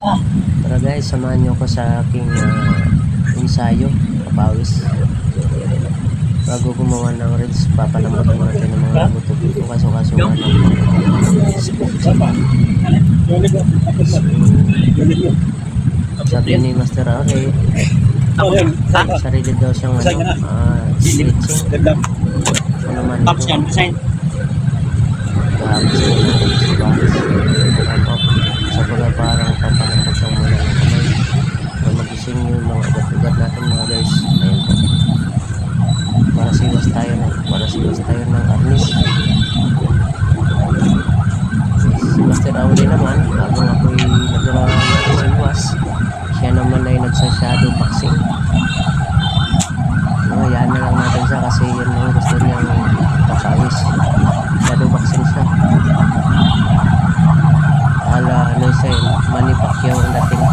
Tara guys, samahan nyo ko sa aking ensayo, kapawis. Bago gumawa ng reels, papalambot mo natin ng mga buto dito kaso nga ng sabi ni Master Aure, sarili daw siyang stretching. Ano man ito, gahapos na sa bagay parang papalambot lang muna ng kamay para magising yung mga ugat-ugat natin mga guys. Ayun po, para siwas tayo ng arnis. Si Master Audi naman, bago ako'y nagsiwas, siya naman ay nagsa-shadow boxing. Yan na lang natin siya kasi yun ang gusto niyang papawis. Shadow boxing siya. Ano siya, Manny Pacquiao ang dating.